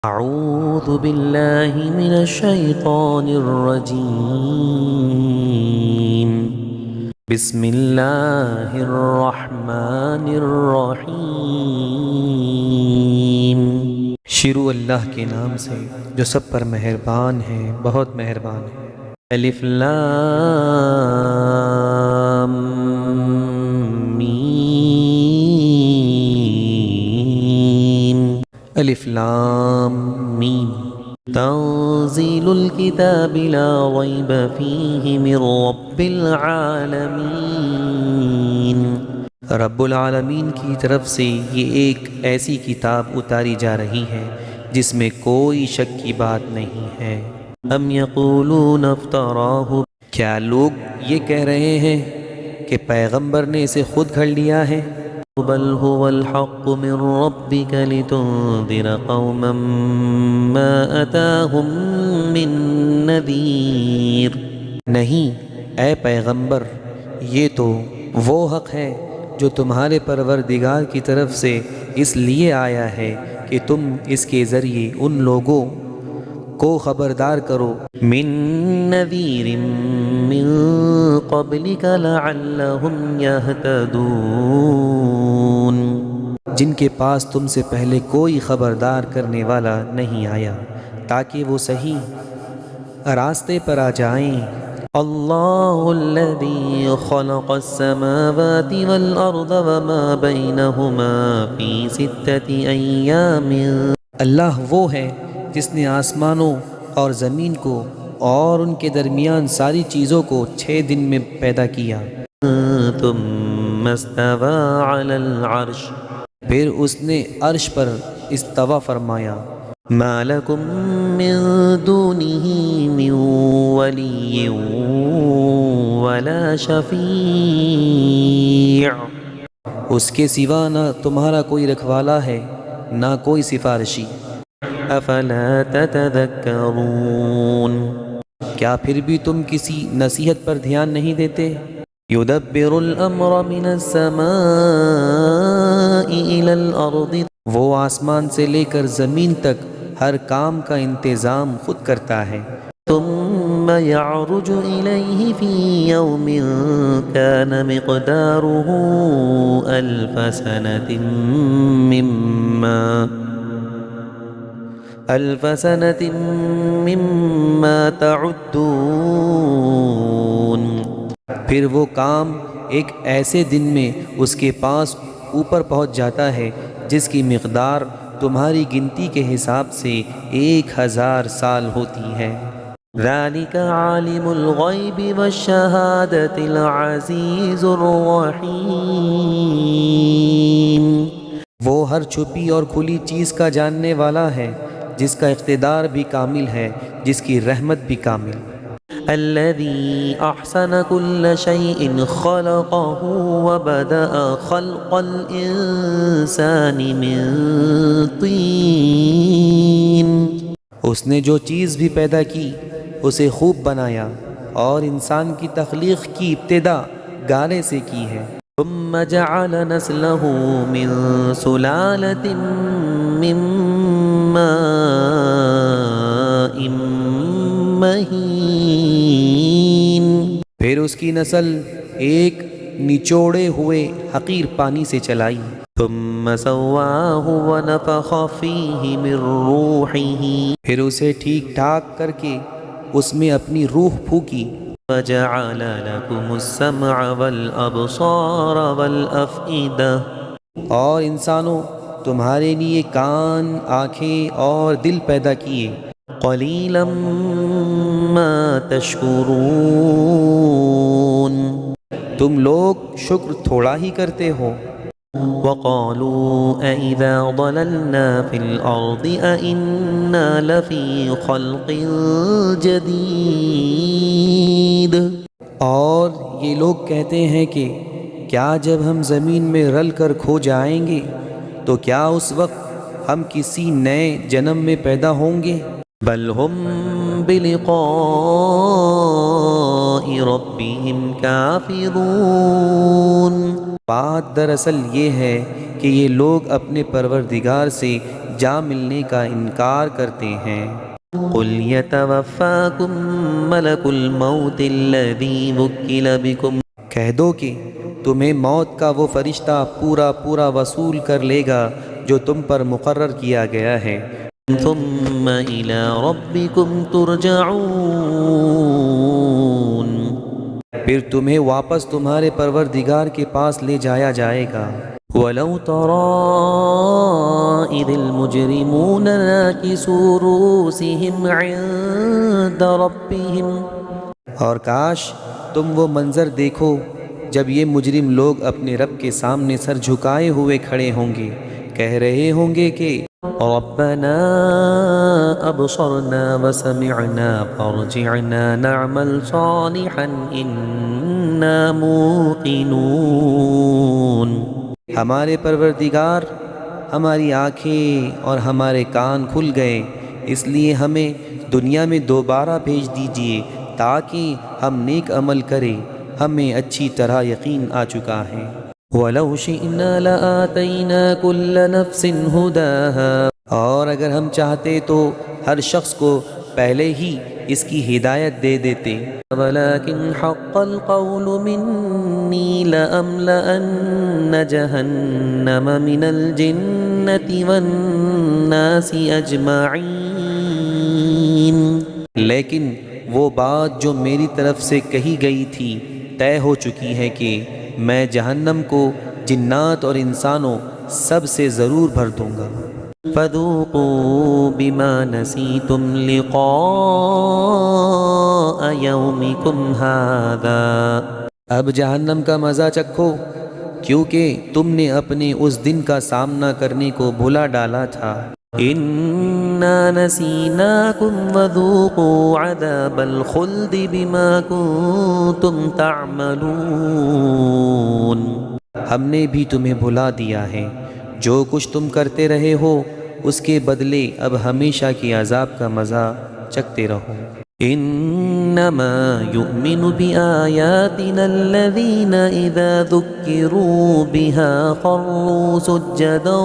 أعوذ بالله من الشيطان الرجيم. بسم الله الرحمن الرحيم. شروع اللہ کے نام سے جو سب پر مہربان ہے، بہت مہربان ہے۔ الف لام میم. الف لام میم. تنزيل الكتاب لا ريب فيه من رب العالمين. رب العالمین کی طرف سے یہ ایک ایسی کتاب اتاری جا رہی ہے جس میں کوئی شک کی بات نہیں ہے۔ ام يقولون افتراه. کیا لوگ یہ کہہ رہے ہیں کہ پیغمبر نے اسے خود گھڑ لیا ہے؟ بل هو الحق من ربك لتنذر قوما ما أتاهم من نذير. نہیں اے پیغمبر، یہ تو وہ حق ہے جو تمہارے پروردگار کی طرف سے اس لیے آیا ہے کہ تم اس کے ذریعے ان لوگوں کو خبردار کرو من نذير من قبلك لعلهم يهتدون. جن کے پاس تم سے پہلے کوئی خبردار کرنے والا نہیں آیا تاکہ وہ صحیح راستے پر آ جائیں۔ الله الذي خلق السماوات والأرض وما بينهما في 6 أيام. اللہ وہ ہے جس نے آسمانوں اور زمین کو اور ان کے درمیان ساری چیزوں کو 6 دن میں پیدا کیا۔ ثم استوى على العرش. پھر اس نے عرش پر استوا فرمایا۔ ما لكم من دونه من ولي ولا شفيع. اس کے سوا نہ تمہارا کوئی رکھوالا ہے نہ کوئی سفارشی۔ افلا تتذكرون. کیا پھر بھی تم کسی نصیحت پر دھیان نہیں دیتے؟ يدبر الأمر من السماء إلى الأرض. وہ آسمان سے لے کر زمین تک ہر کام کا انتظام خود کرتا ہے۔ ثم يعرج إليه في يوم كان مقداره 1000 سنة مما تعدون. پھر وہ کام ایک ایسے دن میں اس کے پاس اوپر پہنچ جاتا ہے جس کی مقدار تمہاری گنتی کے حساب سے 1000 سال ہوتی ہے۔ ذلك عالم الغیب والشہادة العزیز الرحیم. وہ ہر چھپی اور کھلی چیز کا جاننے والا ہے، جس کا اقتدار بھی کامل ہے، جس کی رحمت بھی کامل۔ الذي أحسن كل شيء خلقه وبدأ خلق الإنسان من طين. اس نے جو چیز بھی پیدا کی اسے خوب بنایا اور انسان کی تخلیق کی ابتدا گارے سے کی ہے۔ ثم جعل نسله من سلالة من ماء مہین. پھر اس کی نسل ایک نچوڑے ہوئے حقیر پانی سے چلائی۔ ثم سواه ونفخ فيه من روحه. پھر اسے ٹھیک ٹھاک کر کے اس میں اپنی روح پھونکی۔ وجعل لكم السمع والأبصار والأفئدة. اور انسانوں تمہارے لیے کان، آنکھیں اور دل پیدا کیے۔ قلیلا ما تشکرون. تم لوگ شکر تھوڑا ہی کرتے ہو۔ وقالوا أإذا ضللنا في الأرض أإنا لفي خلق جديد. اور یہ لوگ کہتے ہیں کہ کیا جب ہم زمین میں رل کر کھو جائیں گے تو کیا اس وقت ہم کسی نئے جنم میں پیدا ہوں گے؟ بل هم بلقاء ربهم کافرون. بات دراصل یہ ہے کہ یہ لوگ اپنے پروردگار سے جا ملنے کا انکار کرتے ہیں۔ قل يتوفاكم ملك الموت الذي وكل بكم کہہ دو کہ تمہیں موت کا وہ فرشتہ پورا پورا وصول کر لے گا جو تم پر مقرر کیا گیا ہے، ثم إلى ربكم ترجعون۔ پھر تمہیں واپس تمہارے پروردگار کے پاس لے جایا جائے گا۔ ولو ترى إذ المجرمون ناكسوا رؤوسهم عند ربهم، اور کاش تم وہ منظر دیکھو جب یہ مجرم لوگ اپنے رب کے سامنے سر جھکائے ہوئے کھڑے ہوں گے، کہہ رہے ہوں گے کہ ربنا أبصرنا وسمعنا فارجعنا نعمل صالحا إنا موقنون۔ ہمارے پروردگار، ہماری آنکھیں اور ہمارے کان کھل گئے، اس لیے ہمیں دنیا میں دوبارہ بھیج دیجئے تاکہ ہم نیک عمل کریں، ہمیں اچھی طرح یقین آ چکا ہے۔ ولو شئنا لآتينا كل نفس هداها، اور اگر ہم چاہتے تو ہر شخص کو پہلے ہی اس کی ہدایت دے دیتے، ولكن حق القول مني لأملأن جهنم من الجنة والناس أجمعين۔ لیکن وہ بات جو میری طرف سے کہی گئی تھی طے ہو چکی ہے کہ میں جہنم کو جنات اور انسانوں سب سے ضرور بھر دوں گا۔ فذوقوا بما نسيتم لقاء يومكم هذا، اب جہنم کا مزہ چکھو کیونکہ تم نے اپنے اس دن کا سامنا کرنے کو بھلا ڈالا تھا۔ إنا نسيناكم وذوقوا عذاب الخلد بما كنتم تعملون، ہم نے بھی تمہیں بھلا دیا ہے، جو کچھ تم کرتے رہے ہو اس کے بدلے اب ہمیشہ کی عذاب کا مزہ چکھتے رہو۔ إنما يؤمن بآياتنا الذين إذا ذكروا بها خروا سجدا،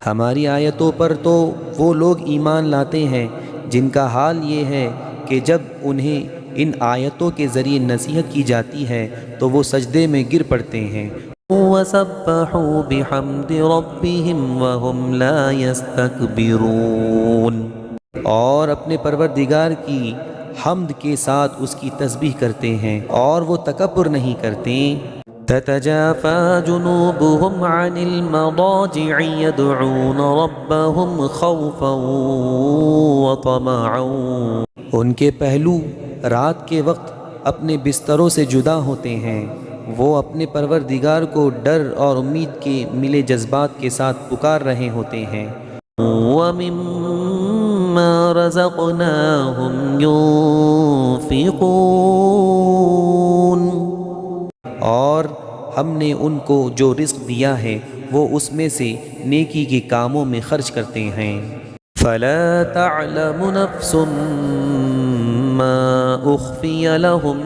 ہماری آیتوں پر تو وہ لوگ ایمان لاتے ہیں جن کا حال یہ ہے کہ جب انہیں ان آیتوں کے ذریعے نصیحت کی جاتی ہے تو وہ سجدے میں گر پڑتے ہیں، وسبحوا بحمد ربهم وهم لا يستكبرون، اور اپنے پروردگار کی حمد کے ساتھ اس کی تسبیح کرتے ہیں اور وہ تکبر نہیں کرتے۔ تتجافى جنوبهم عن المضاجع يدعون ربهم خوفا وطمعا، ان کے پہلو رات کے وقت اپنے بستروں سے جدا ہوتے ہیں، وہ اپنے پروردگار کو ڈر اور امید کے ملے جذبات کے ساتھ پکار رہے ہوتے ہیں۔ ومما رزقناهم ينفقون، اور ہم نے ان کو جو رزق دیا ہے وہ اس میں سے نیکی کے کاموں میں خرچ کرتے ہیں۔ فلا تعلم نفس ما أخفي لهم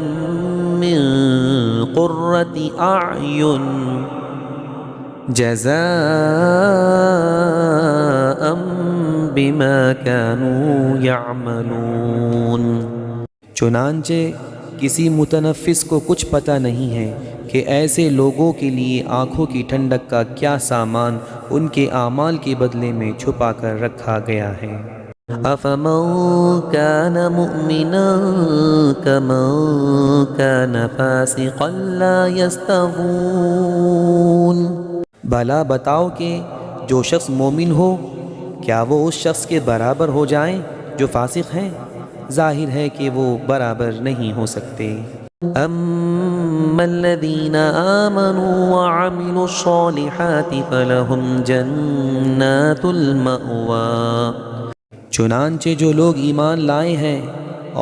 من قرة أعين جزاء بما كانوا يعملون، چنانچہ کسی متنفس کو کچھ پتہ نہیں ہے کہ ایسے لوگوں کے لیے آنکھوں کی ٹھنڈک کا کیا سامان ان کے اعمال کے بدلے میں چھپا کر رکھا گیا ہے۔ أفمن كان مؤمنا كمن كان فاسقا لا يستوون، بھلا بتاؤ کہ جو شخص مومن ہو کیا وہ اس شخص کے برابر ہو جائیں جو فاسق ہیں؟ ظاہر ہے کہ وہ برابر نہیں ہو سکتے۔ أما الذين آمنوا وعملوا الصالحات فلهم جنات المأوى، چنانچہ جو لوگ ایمان لائے ہیں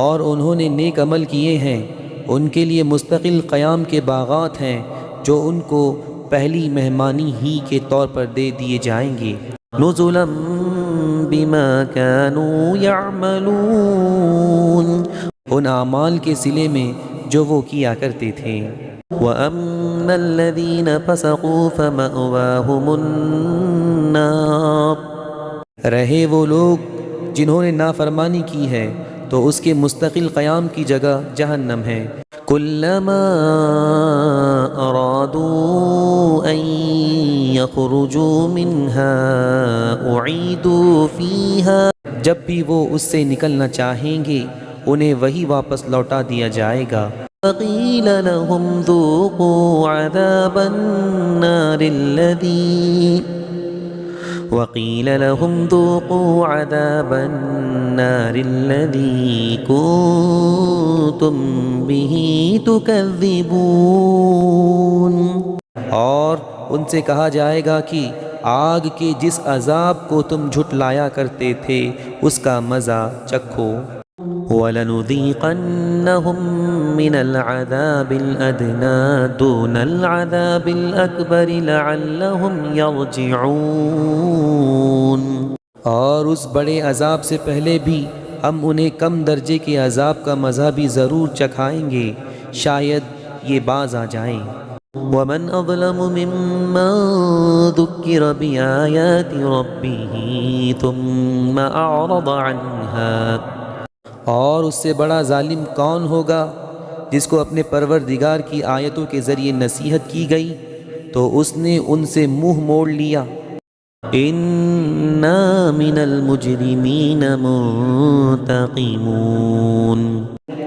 اور انہوں نے نیک عمل کیے ہیں ان کے لیے مستقل قیام کے باغات ہیں جو ان کو پہلی مہمانی ہی کے طور پر دے دیے جائیں گے، نزلا بما كانوا يعملون، ان اعمال کے صلے میں جو وہ کیا کرتے تھے۔ وأما الذين فسقوا فمأواهم النار، رہے وہ لوگ جنہوں نے نافرمانی کی ہے تو اس کے مستقل قیام کی جگہ جہنم ہے۔ كلما أرادوا أن يخرجوا منها أعيدوا فيها جب بھی وہ اس سے نکلنا چاہیں گے انہیں وہی واپس لوٹا دیا جائے گا۔ وقيل لهم ذوقوا عذاب النار الذي كنتم به تكذبون، اور ان سے کہا جائے گا کہ آگ کے جس عذاب کو تم جھٹلایا کرتے تھے اس کا مزہ چکھو۔ وَلَنُذِيقَنَّهُم مِّنَ الْعَذَابِ الْأَدْنَىٰ دُونَ الْعَذَابِ الْأَكْبَرِ لَعَلَّهُمْ يَرْجِعُونَ، اور اس بڑے عذاب سے پہلے بھی ہم انہیں کم درجے کے عذاب کا مزہ بھی ضرور چکھائیں گے، شاید یہ باز آ جائیں۔ وَمَنْ أَظْلَمُ مِمَّن ذُكِّرَ بِآيَاتِ رَبِّهِ ثُمَّ أَعْرَضَ عَنْهَا، اور اس سے بڑا ظالم کون ہوگا جس کو اپنے پروردگار کی آیتوں کے ذریعے نصیحت کی گئی تو اس نے ان سے منہ موڑ لیا۔ إِنَّا مِنَ الْمُجْرِمِينَ مُنْتَقِمُونَ،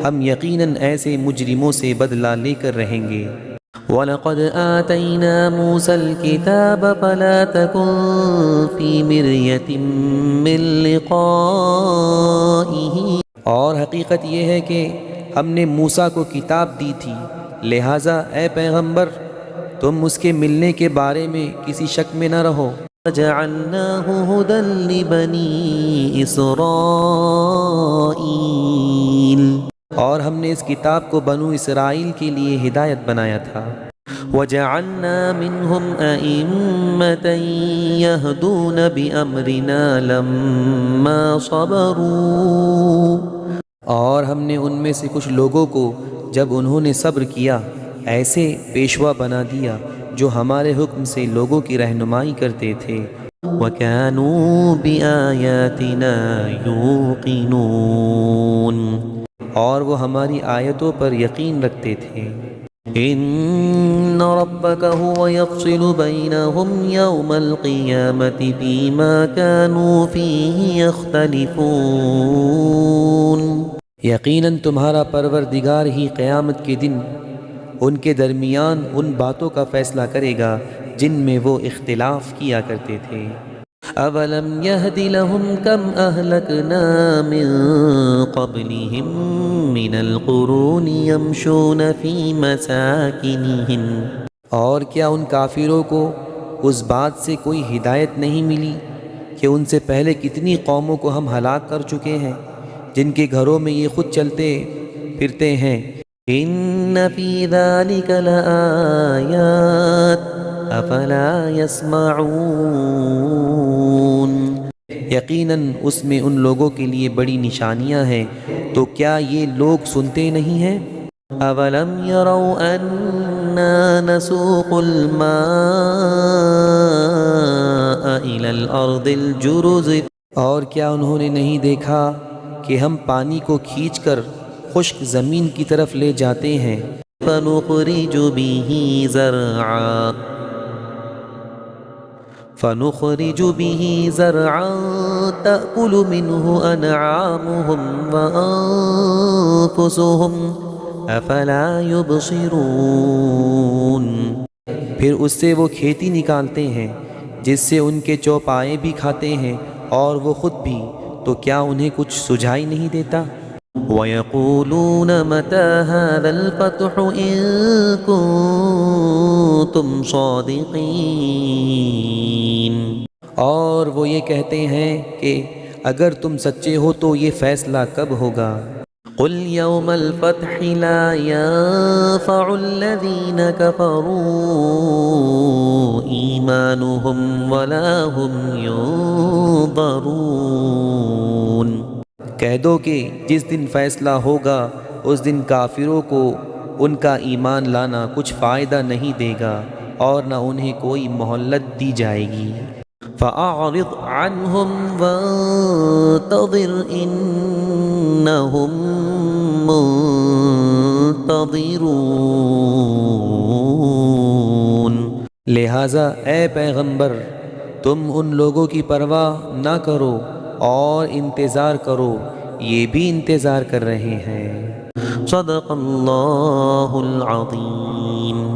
ہم یقیناً ایسے مجرموں سے بدلہ لے کر رہیں گے۔ وَلَقَدْ آتَيْنَا مُوسَى الْكِتَابَ فَلَا تَكُنْ فِي مِرْيَةٍ مِّن لِقَائِهِ، اور حقیقت یہ ہے کہ ہم نے موسیٰ کو کتاب دی تھی، لہٰذا اے پیغمبر تم اس کے ملنے کے بارے میں کسی شک میں نہ رہو۔ وَجَعَلْنَاهُ هُدًى لِبَنِي إِسْرَائِيلَ، اور ہم نے اس کتاب کو بنو اسرائیل کے لیے ہدایت بنایا تھا۔ وَجَعَلْنَا مِنْهُمْ أَئِمَّةً يَهْدُونَ بِأَمْرِنَا لَمَّا صَبَرُوا، اور ہم نے ان میں سے کچھ لوگوں کو جب انہوں نے صبر کیا ایسے پیشوا بنا دیا جو ہمارے حکم سے لوگوں کی رہنمائی کرتے تھے۔ وَكَانُوا بِآيَاتِنَا يُوقِنُونَ، اور وہ ہماری آیتوں پر یقین رکھتے تھے۔ إِنَّ رَبَّكَ هُوَ يَفْصِلُ بَيْنَهُمْ يَوْمَ الْقِيَامَةِ فِيمَا كَانُوا فِيهِ يَخْتَلِفُونَ، یقیناً تمہارا پروردگار ہی قیامت کے دن ان کے درمیان ان باتوں کا فیصلہ کرے گا جن میں وہ اختلاف کیا کرتے تھے۔ أَوَلَمْ يَهْدِ لَهُمْ كَمْ أَهْلَكْنَا مِنْ قَبْلِهِمْ مِنَ الْقُرُونِ يَمْشُونَ فِي مَسَاكِنِهِمْ، اور کیا ان کافروں کو اس بات سے کوئی ہدایت نہیں ملی کہ ان سے پہلے کتنی قوموں کو ہم ہلاک کر چکے ہیں جن کے گھروں میں یہ خود چلتے پھرتے ہیں۔ إِنَّ فِي ذَلِكَ لَآيَاتٍ أَفَلَا يَسْمَعُونَ، یقیناً اس میں ان لوگوں کے لیے بڑی نشانیاں ہیں تو کیا یہ لوگ سنتے نہیں ہیں؟ أَوَلَمْ يَرَوْا أَنَّا نَسُوقُ الْمَاءَ إِلَى الْأَرْضِ الْجُرُزِ، اور کیا انہوں نے نہیں دیکھا کہ ہم پانی کو کھینچ کر خشک زمین کی طرف لے جاتے ہیں؟ فَنُخْرِجُ بِهِ زَرْعًا تَأْكُلُ مِنْهُ أَنْعَامُهُمْ وَأَنفُسُهُمْ أَفَلَا يُبْصِرُونَ، پھر اس سے وہ کھیتی نکالتے ہیں جس سے ان کے چوپائے بھی کھاتے ہیں اور وہ خود بھی، تو کیا انہیں کچھ سجھائی نہیں دیتا؟ وَيَقُولُونَ مَتَى هَذَا الْفَتْحُ إِن كُنتُمْ صَادِقِينَ، اور وہ یہ کہتے ہیں کہ اگر تم سچے ہو تو یہ فیصلہ کب ہوگا؟ قُلْ يَوْمَ الْفَتْحِ لَا يَنفَعُ الَّذِينَ كَفَرُوا إِيمَانُهُمْ وَلَا هُمْ يُنظَرُونَ، کہہ دو کہ جس دن فیصلہ ہوگا اس دن کافروں کو ان کا ایمان لانا کچھ فائدہ نہیں دے گا اور نہ انہیں کوئی مہلت دی جائے گی۔ فأعرض عنهم وانتظر إنهم منتظرون۔ لہٰذا اے پیغمبر تم ان لوگوں کی پرواہ نہ کرو اور انتظار کرو، یہ بھی انتظار کر رہے ہیں۔ صدق اللہ العظیم۔